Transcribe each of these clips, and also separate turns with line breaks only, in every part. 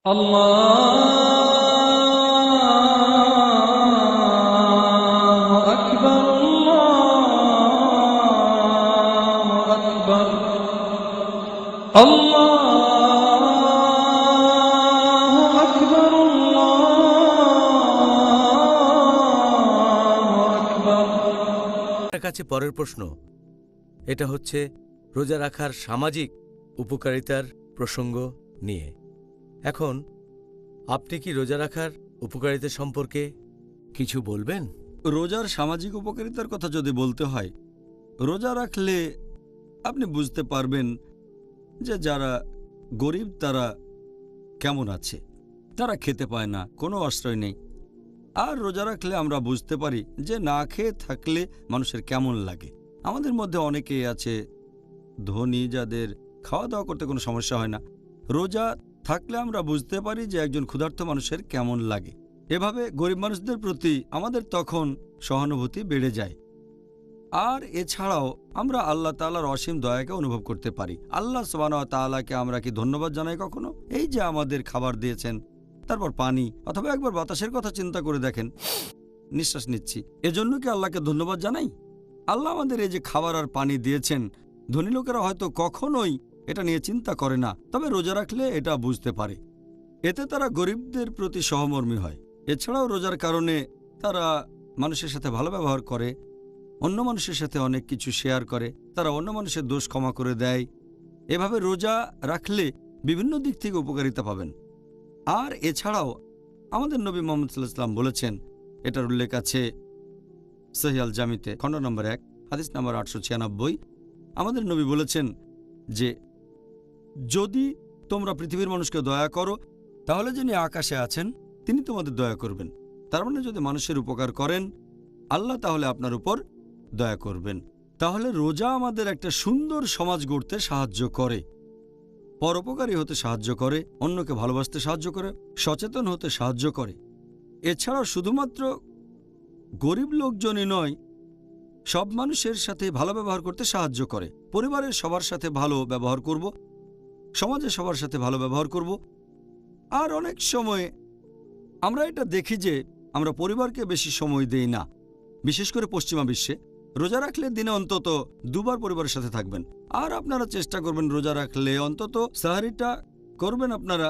আল্লাহু আকবার, আল্লাহু আকবার, আল্লাহু আকবার, আল্লাহু আকবার।
আপনার কাছে পরের প্রশ্ন, এটা হচ্ছে রোজা রাখার সামাজিক উপকারিতার প্রসঙ্গ নিয়ে। এখন আপনি কি রোজা রাখার উপকারিতা সম্পর্কে কিছু বলবেন?
রোজার সামাজিক উপকারিতার কথা যদি বলতে হয়, রোজা রাখলে আপনি বুঝতে পারবেন যে যারা গরিব তারা কেমন আছে। তারা খেতে পায় না, কোনো আশ্রয় নেই। আর রোজা রাখলে আমরা বুঝতে পারি যে না খেয়ে থাকলে মানুষের কেমন লাগে। আমাদের মধ্যে অনেকেই আছে ধনী, যাদের খাওয়া দাওয়া করতে কোনো সমস্যা হয় না। রোজা থাকলে আমরা বুঝতে পারি যে একজন ক্ষুধার্ত মানুষের কেমন লাগে। এভাবে গরিব মানুষদের প্রতি আমাদের তখন সহানুভূতি বেড়ে যায়। আর এছাড়াও আমরা আল্লাহ তাআলার অসীম দয়াকে অনুভব করতে পারি। আল্লাহ সুবহানাহু ওয়া তাআলাকে আমরা কি ধন্যবাদ জানাই কখনো? এই যে আমাদের খাবার দিয়েছেন, তারপর পানি, অথবা একবার বাতাসের কথা চিন্তা করে দেখেন, নিঃশ্বাস নিচ্ছি, এজন্য কি আল্লাহকে ধন্যবাদ জানাই? আল্লাহ আমাদের এই যে খাবার আর পানি দিয়েছেন, ধনী লোকেরা হয়তো কখনোই এটা নিয়ে চিন্তা করে না, তবে রোজা রাখলে এটা বুঝতে পারে। এতে তারা গরিবদের প্রতি সহমর্মী হয়। এছাড়াও রোজার কারণে তারা মানুষের সাথে ভালো ব্যবহার করে, অন্য মানুষের সাথে অনেক কিছু শেয়ার করে, তারা অন্য মানুষের দোষ ক্ষমা করে দেয়। এভাবে রোজা রাখলে বিভিন্ন দিক থেকে উপকারিতা পাবেন। আর এছাড়াও আমাদের নবী মুহাম্মদ সাল্লাল্লাহু আলাইহি ওয়াসাল্লাম বলেছেন, এটার উল্লেখ আছে সহিহ আল জামিতে, খণ্ড নম্বর 1, হাদিস নম্বর 896। আমাদের নবী বলেছেন যে যদি তোমরা পৃথিবীর মানুষকে দয়া করো, তাহলে যিনি আকাশে আছেন তিনি তোমাদের দয়া করবেন। তার মানে যদি মানুষের উপকার করেন, আল্লাহ তাহলে আপনার উপর দয়া করবেন। তাহলে রোজা আমাদের একটা সুন্দর সমাজ গড়তে সাহায্য করে, পরোপকারী হতে সাহায্য করে, অন্যকে ভালোবাসতে সাহায্য করে, সচেতন হতে সাহায্য করে। এছাড়াও শুধুমাত্র গরিব লোকজনই নয়, সব মানুষের সাথে ভালো ব্যবহার করতে সাহায্য করে। পরিবারের সবার সাথে ভালো ব্যবহার করব, সমাজে সবার সাথে ভালো ব্যবহার করব। আর অনেক সময় আমরা এটা দেখি যে আমরা পরিবারকে বেশি সময় দেই না, বিশেষ করে পশ্চিমা বিশ্বে। রোজা রাখলে দিনে অন্তত 2 বার পরিবারের সাথে থাকবেন। আর আপনারা চেষ্টা করবেন রোজা রাখলে অন্তত সাহারিটা করবেন আপনারা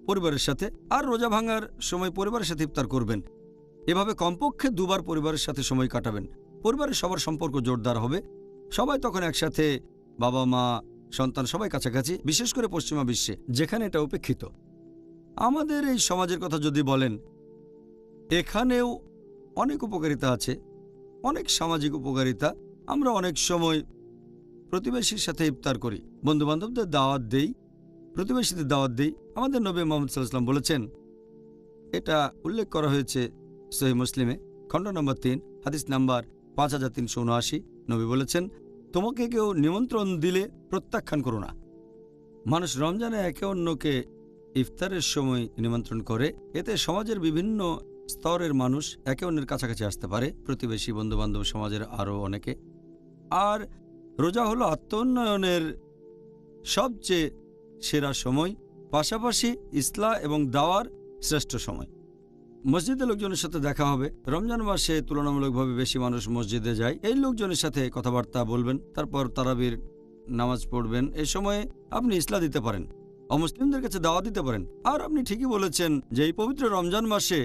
পরিবারের সাথে, আর রোজা ভাঙার সময় পরিবারের সাথে ইফতার করবেন। এভাবে কমপক্ষে 2 বার পরিবারের সাথে সময় কাটাবেন। পরিবারের সবার সম্পর্ক জোরদার হবে, সবাই তখন একসাথে, বাবা মা সন্তান সবাই কাছাকাছি, বিশেষ করে পশ্চিমা বিশ্বে যেখানে এটা উপেক্ষিত। আমাদের এই সমাজের কথা যদি বলেন, এখানেও অনেক উপকারিতা আছে, অনেক সামাজিক উপকারিতা। আমরা অনেক সময় প্রতিবেশীর সাথে ইফতার করি, বন্ধুবান্ধবদের দাওয়াত দেই, প্রতিবেশীদের দাওয়াত দেই। আমাদের নবী মুহাম্মদ সাল্লাল্লাহু আলাইহি ওয়াসাল্লাম বলেছেন, এটা উল্লেখ করা হয়েছে সহিহ মুসলিমে, খণ্ড নম্বর 3, হাদিস নাম্বার 5379। নবী বলেছেন, তোমাকে কেউ নিমন্ত্রণ দিলে প্রত্যাখ্যান করো না। মানুষ রমজানে একে অন্যকে ইফতারের সময় নিমন্ত্রণ করে, এতে সমাজের বিভিন্ন স্তরের মানুষ একে অন্যের কাছাকাছি আসতে পারে, প্রতিবেশী, বন্ধুবান্ধব, সমাজের আরও অনেকে। আর রোজা হলো আত্মোন্নয়নের সবচেয়ে সেরা সময়, পাশাপাশি ইসলাহ এবং দাওয়ার শ্রেষ্ঠ সময়। মসজিদে লোকজনের সাথে দেখা হবে। রমজান মাসে তুলনামূলকভাবে বেশি মানুষ মসজিদে যায়। এই লোকজনের সাথে কথাবার্তা বলবেন, তারপর তারাবির নামাজ পড়বেন। এই সময়ে আপনি ইসলাহ দিতে পারেন, অমুসলিমদের কাছে দাওয়াত দিতে পারেন। আর আপনি ঠিকই বলেছেন যে এই পবিত্র রমজান মাসে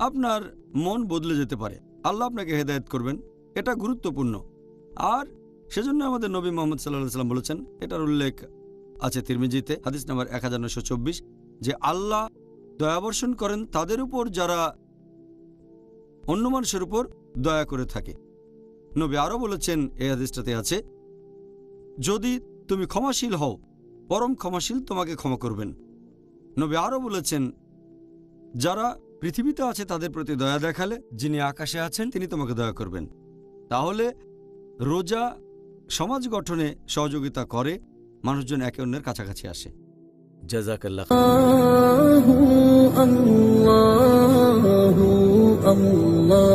আপনার মন বদলে যেতে পারে, আল্লাহ আপনাকে হেদায়েত করবেন। এটা গুরুত্বপূর্ণ। আর সেজন্য আমাদের নবী মুহাম্মদ সাল্লাল্লাহু আলাইহি ওয়াসাল্লাম বলেছেন, এটার উল্লেখ আছে তিরমিজিতে, হাদিস নাম্বার 1924, যে আল্লাহ দয়াবর্ষণ করেন তাদের উপর যারা অন্য মানুষের উপর দয়া করে থাকে। নবী আরও বলেছেন, এই হাদিসটাতে আছে, যদি তুমি ক্ষমাশীল হও, পরম ক্ষমাশীল তোমাকে ক্ষমা করবেন। নবী আরও বলেছেন, যারা পৃথিবীতে আছে তাদের প্রতি দয়া দেখালে যিনি আকাশে আছেন তিনি তোমাকে দয়া করবেন। তাহলে রোজা সমাজ গঠনে সহযোগিতা করে, মানুষজন একে অন্যের কাছাকাছি আসে।
জাযাকাল্লাহ।
আল্লাহু আল্লাহু আল্লাহ।